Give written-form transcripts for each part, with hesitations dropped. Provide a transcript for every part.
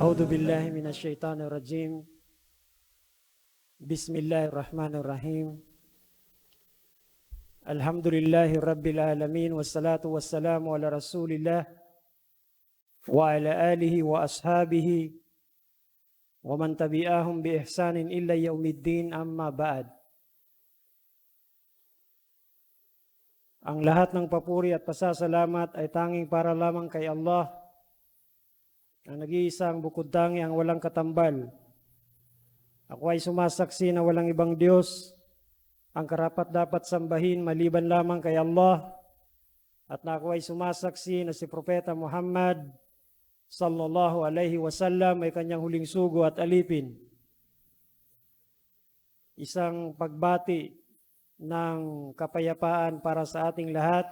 أعوذ بالله من الشيطان الرجيم. بسم الله الرحمن الرحيم. الحمد لله رب العالمين والصلاة والسلام على رسول الله وعلى آله وأصحابه ومن تبعهم بإحسان إلا يوم الدين. أما بعد. Ang lahat ng papuri at pasasalamat ay tanging para lamang kay Allah, ang nag-iisang bukod tangi, ang walang katambal. Ako ay sumasaksi na walang ibang Diyos ang karapat-dapat sambahin maliban lamang kay Allah, at na ako ay sumasaksi na si Propeta Muhammad sallallahu alaihi wasallam ay kanyang huling sugo at alipin. Isang pagbati ng kapayapaan para sa ating lahat.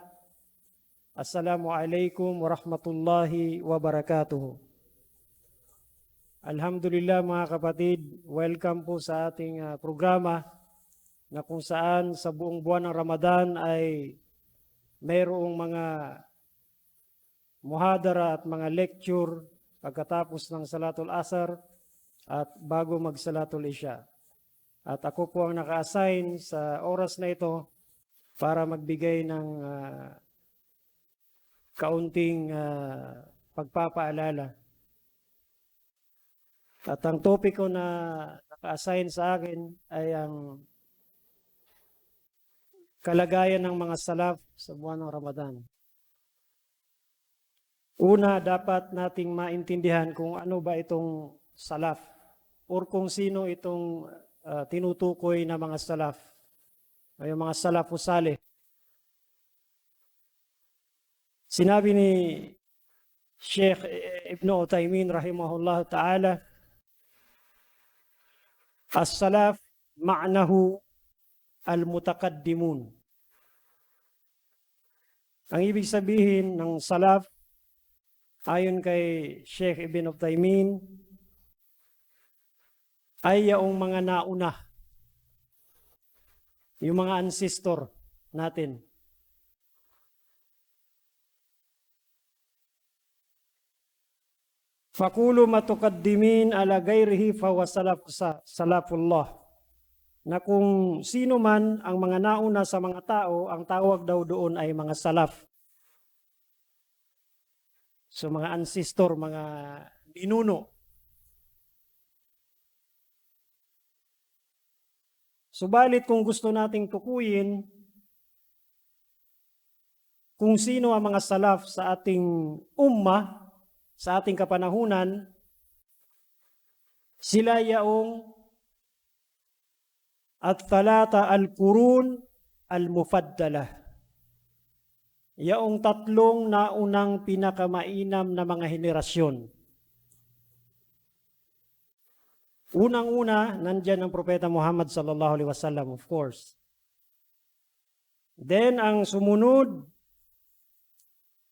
Assalamualaikum warahmatullahi wabarakatuh. Alhamdulillah mga kapatid, welcome po sa ating programa na kung saan sa buong buwan ng Ramadan ay mayroong mga muhadara at mga lecture pagkatapos ng Salatul Asar at bago mag-Salatul Isya. At ako po ang naka-assign sa oras na ito para magbigay ng kaunting pagpapaalala. At ang topic ko na naka-assign sa akin ay ang kalagayan ng mga salaf sa buwan ng Ramadan. Una, dapat nating maintindihan kung ano ba itong salaf or kung sino itong tinutukoy na mga salaf, ay mga salafus salih. Sinabi ni Sheikh Ibn Uthaymin rahimahullah ta'ala, as-salaf ma'nahu al-mutakaddimun. Ang ibig sabihin ng salaf, ayon kay Sheikh Ibn Uthaymin, ay yaong mga nauna, yung mga ancestor natin. Fakulu matukaddimin ala gayrihi fawa salafullah. Na kung sino man ang mga nauna sa mga tao, ang tawag daw doon ay mga salaf. So mga ancestor, mga ninuno. Subalit kung gusto nating tukuyin kung sino ang mga salaf sa ating ummah, sa ating kapanahunan, sila yaong at-thalata al-qurun al-mufaddalah. Yaong tatlong naunang pinakamainam na mga henerasyon. Unang-una, nandyan ang Propeta Muhammad sallallahu alaihi wasallam, of course. Then, ang sumunod,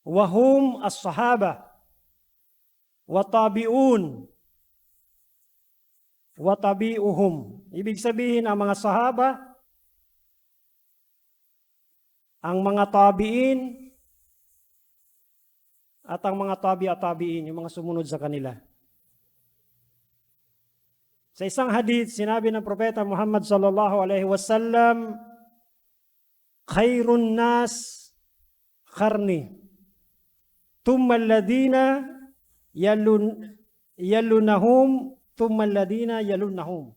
wahum as-sahaba, watabi'un, watabi'uhum. Ibig sabihin, ang mga sahaba, ang mga tabi'in, at ang mga tabi'in, yung mga sumunod sa kanila. Sa isang hadith, sinabi ng Propeta Muhammad sallallahu alaihi wasallam, khairun nas qarni, thumma alladhina yalunahum, thumma alladhina yalunahum.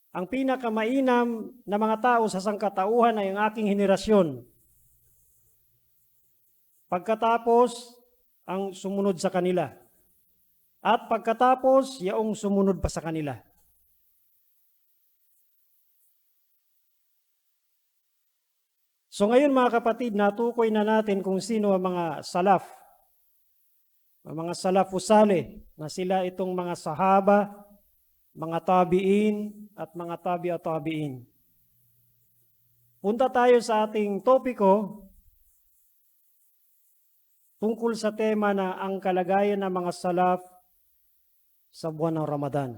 Ang pinakamainam na mga tao sa sangkatauhan ay ang aking henerasyon. Pagkatapos, ang sumunod sa kanila. At pagkatapos, yaong sumunod pa sa kanila. So ngayon mga kapatid, natukoy na natin kung sino ang mga salaf. Ang mga salafus salih, na sila itong mga sahaba, mga tabi'in, at mga tabi'in. Punta tayo sa ating topiko tungkol sa tema na ang kalagayan ng mga salaf sa buwan ng Ramadan.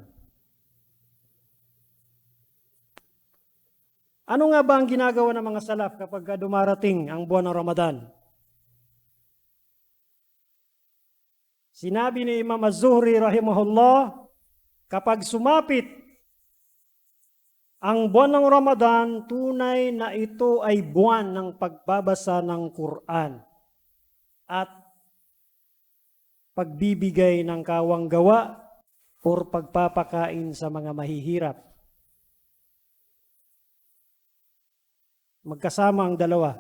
Ano nga ba ang ginagawa ng mga salaf kapag dumarating ang buwan ng Ramadan? Sinabi ni Imam Az-Zuhri rahimahullah, kapag sumapit ang buwan ng Ramadan, tunay na ito ay buwan ng pagbabasa ng Quran at pagbibigay ng kawang gawa o pagpapakain sa mga mahihirap. Magkasama ang dalawa.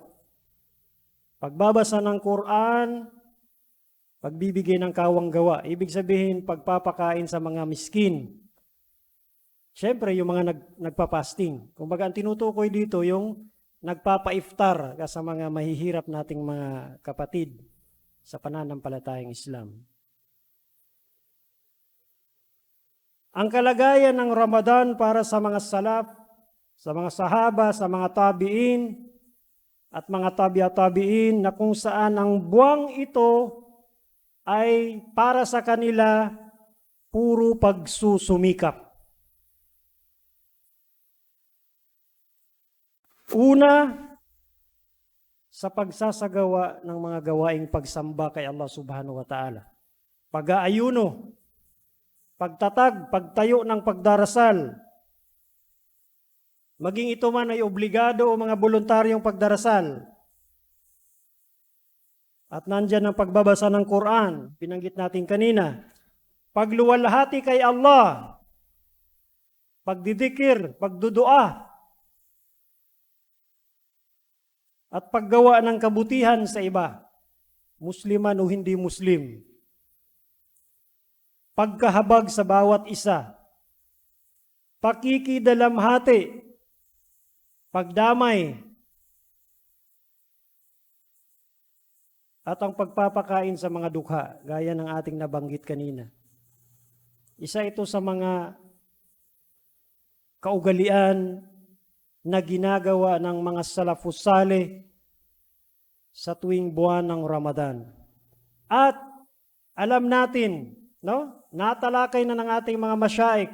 Pagbabasa ng Quran, pagbibigay ng kawang gawa. Ibig sabihin, pagpapakain sa mga miskin. Siyempre, yung mga nagpapasting. Kumbaga, ang tinutukoy dito, yung nagpapa-iftar sa mga mahihirap nating mga kapatid sa pananampalatayang Islam. Ang kalagayan ng Ramadan para sa mga salaf, sa mga sahaba, sa mga tabi'in, at mga tabi'a-tabi'in na kung saan ang buwang ito ay para sa kanila puro pagsusumikap. Una, sa pagsasagawa ng mga gawaing pagsamba kay Allah subhanahu wa ta'ala. Pag-aayuno, pagtatag, pagtayo ng pagdarasal. Maging ito man ay obligado o mga voluntaryong pagdarasal. At nandyan ang pagbabasa ng Quran, binanggit natin kanina. Pagluwalhati kay Allah, pagdidikir, pagdudua, at paggawa ng kabutihan sa iba, Musliman o hindi Muslim. Pagkahabag sa bawat isa, pakikidalamhati, pagdamay, at ang pagpapakain sa mga dukha, gaya ng ating nabanggit kanina. Isa ito sa mga kaugalian na ginagawa ng mga salafus saleh sa tuwing buwan ng Ramadan. At alam natin, no? Natalakay na ng ating mga masyaikh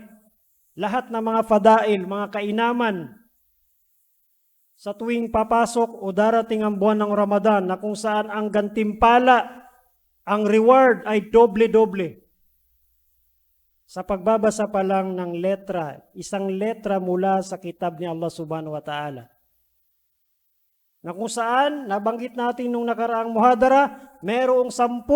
lahat ng mga fadail, mga kainaman sa tuwing papasok o darating ang buwan ng Ramadan na kung saan ang gantimpala, ang reward ay doble-doble. Sa pagbabasa pa lang ng letra, isang letra mula sa kitab ni Allah subhanahu wa ta'ala. Na kung saan, nabanggit natin nung nakaraang muhadara, mayroong 10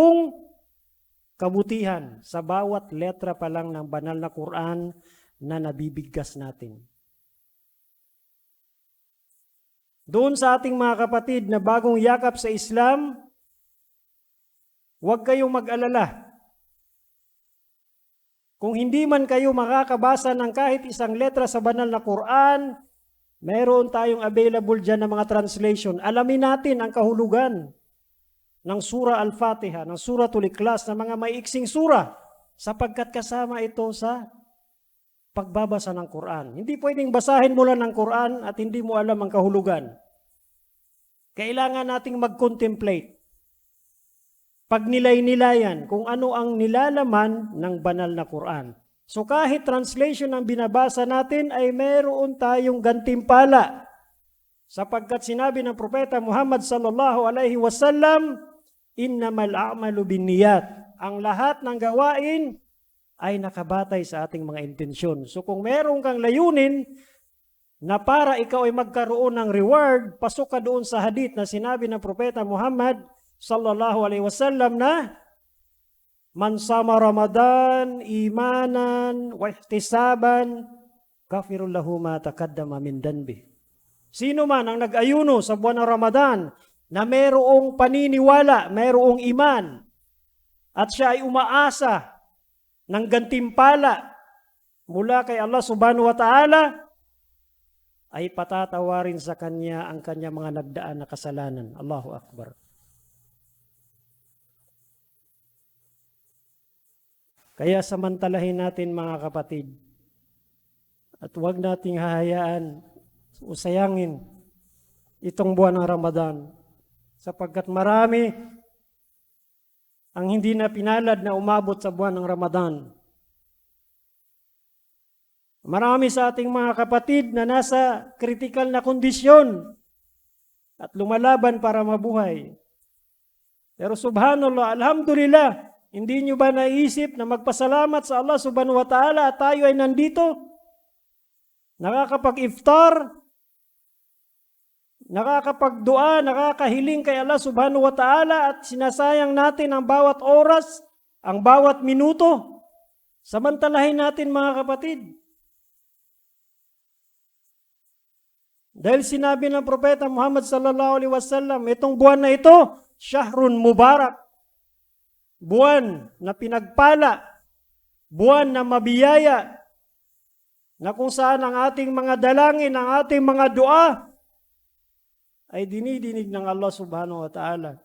kabutihan sa bawat letra pa lang ng banal na Quran na nabibigkas natin. Doon sa ating mga kapatid na bagong yakap sa Islam, huwag kayong mag-alala. Kung hindi man kayo makakabasa ng kahit isang letra sa banal na Quran, meron tayong available dyan na mga translation. Alamin natin ang kahulugan ng Surah Al-Fatiha, ng Suratul Ikhlas, na mga maiiksing surah, sapagkat kasama ito sa pagbabasa ng Quran. Hindi pwedeng basahin mo lang ng Quran at hindi mo alam ang kahulugan. Kailangan nating mag-contemplate. Pagnilay-nilayan kung ano ang nilalaman ng banal na Quran. So kahit translation ang binabasa natin ay meron tayong gantimpala. Sapagkat sinabi ng Propeta Muhammad sallallahu alaihi wasallam, innamal a'malu binniyat. Ang lahat ng gawain ay nakabatay sa ating mga intensyon. So kung meron kang layunin na para ikaw ay magkaroon ng reward, pasok ka doon sa hadith na sinabi ng Propeta Muhammad sallallahu alaihi wasallam na man sama Ramadan imanan wa ihtisaban kafirul lahu ma taqaddama min danbi. Sino man ang nag-ayuno sa buwan ng Ramadan na mayroong paniniwala, mayroong iman at siya ay umaasa ng gantimpala mula kay Allah subhanahu wa ta'ala, ay patatawarin sa kanya ang kanya mga nagdaan na kasalanan. Allahu Akbar. Kaya samantalahin natin mga kapatid at huwag nating hahayaan o sayangin itong buwan ng Ramadan sapagkat marami ang hindi na pinalad na umabot sa buwan ng Ramadan. Marami sa ating mga kapatid na nasa critical na kondisyon at lumalaban para mabuhay. Pero subhanallah, alhamdulillah, Hindi nyo ba naisip na magpasalamat sa Allah subhanahu wa ta'ala at tayo ay nandito? Nakakapag-iftar, nakakapagdua, nakakahiling kay Allah subhanahu wa ta'ala at sinasayang natin ang bawat oras, ang bawat minuto. Samantalahin natin mga kapatid. Dahil sinabi ng Propeta Muhammad sallallahu alaihi wasallam, itong buwan na ito, Shahrun Mubarak. Buwan na pinagpala, buwan na mabiyaya, na kung saan ang ating mga dalangin, ang ating mga dua, ay dinidinig ng Allah subhanahu wa ta'ala.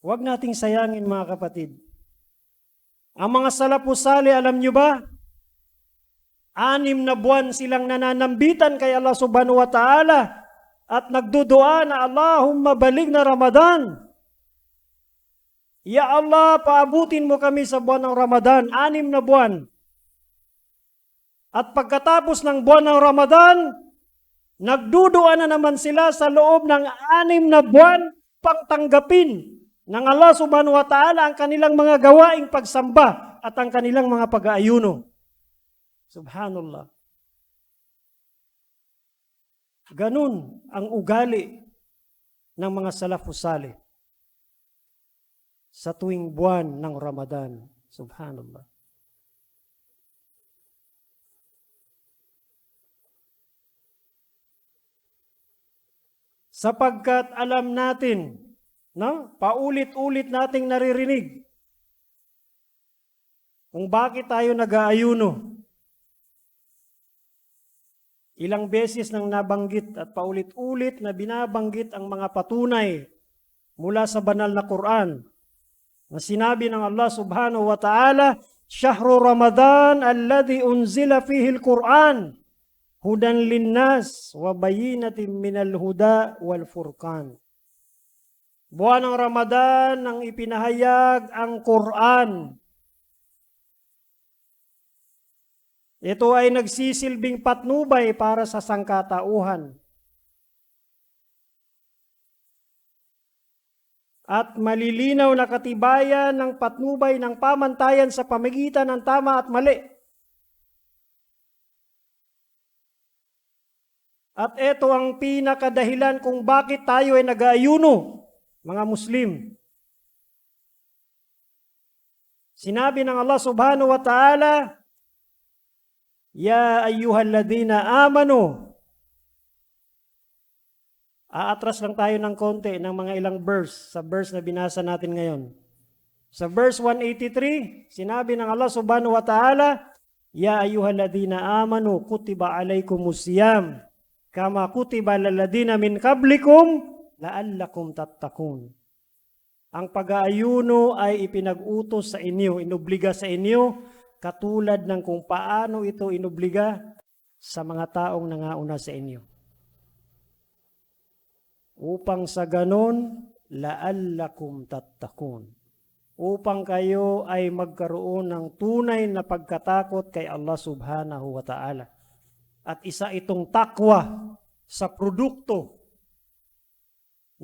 Huwag nating sayangin mga kapatid. Ang mga salafus salih, alam nyo ba? 6 na buwan silang nananambitan kay Allah subhanahu wa ta'ala at nagdudua na Allahumma balig na Ramadan. Ya Allah, paabutin mo kami sa buwan ng Ramadan, 6 na buwan. At pagkatapos ng buwan ng Ramadan, nagdudua na naman sila sa loob ng 6 na buwan pang tanggapin ng Allah subhanahu wa ta'ala ang kanilang mga gawaing pagsamba at ang kanilang mga pag-aayuno. Subhanallah. Ganun ang ugali ng mga salafus salih sa tuwing buwan ng Ramadan. Subhanallah. Sapagkat alam natin, no? Paulit-ulit nating naririnig kung bakit tayo nag-aayuno. Ilang beses nang nabanggit at paulit-ulit na binabanggit ang mga patunay mula sa banal na Quran na sinabi ng Allah subhanahu wa ta'ala, Shahru Ramadan alladhi unzila fihi al-Quran hudan linnas wa bayinatin minal huda wal furqan. Buwan ng Ramadan nang ipinahayag ang Quran. Ito ay nagsisilbing patnubay para sa sangkatauhan. At malilinaw na katibayan ng patnubay ng pamantayan sa pamagitan ng tama at mali. At ito ang pinakadahilan kung bakit tayo ay nag-aayuno, mga Muslim. Sinabi ng Allah subhanahu wa ta'ala, Ya ayyuhalladhina amanu. Aatras lang tayo ng konti ng mga ilang verse sa verse na binasa natin ngayon. Sa verse 183, sinabi ng Allah subhanahu wa ta'ala, Ya ayyuhalladhina amanu kutiba alaikumusiyam kama kutiba lalladhina min qablikum la'allakum tattaqun. Ang pag-aayuno ay ipinag-utos sa inyo, inobliga sa inyo, katulad ng kung paano ito inobliga sa mga taong nangauna sa inyo. Upang sa ganon, la'allakum tattaqun. Upang kayo ay magkaroon ng tunay na pagkatakot kay Allah subhanahu wa ta'ala. At isa itong takwa sa produkto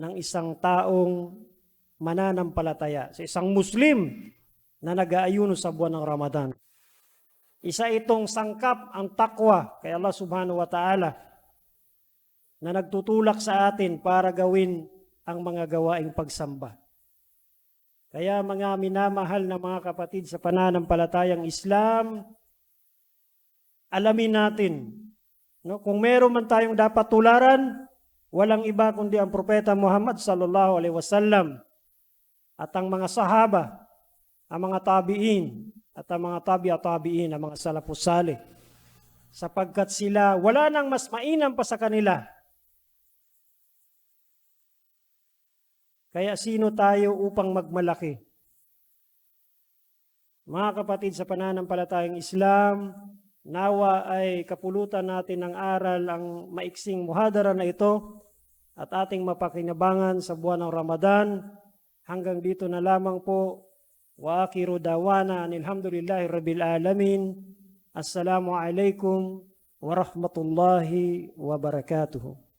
ng isang taong mananampalataya, sa isang Muslim na nag-aayuno sa buwan ng Ramadan. Isa itong sangkap ang takwa kay Allah subhanahu wa ta'ala na nagtutulak sa atin para gawin ang mga gawaing pagsamba. Kaya mga minamahal na mga kapatid sa pananampalatayang Islam, alamin natin, no, kung meron man tayong dapat tularan, walang iba kundi ang Propeta Muhammad sallallahu alaihi wasallam at ang mga sahaba, ang mga tabi'in, at ang mga tabi'in, ang mga salafus salih. Sapagkat sila, wala nang mas mainam pa sa kanila. Kaya sino tayo upang magmalaki? Mga kapatid sa pananampalatayang Islam, nawa ay kapulutan natin ng aral ang maiksing muhadara na ito at ating mapakinabangan sa buwan ng Ramadan. Hanggang dito na lamang po. Wa akhiru dawana alhamdulillahi rabbil alamin. Assalamu alaikum warahmatullahi wabarakatuh.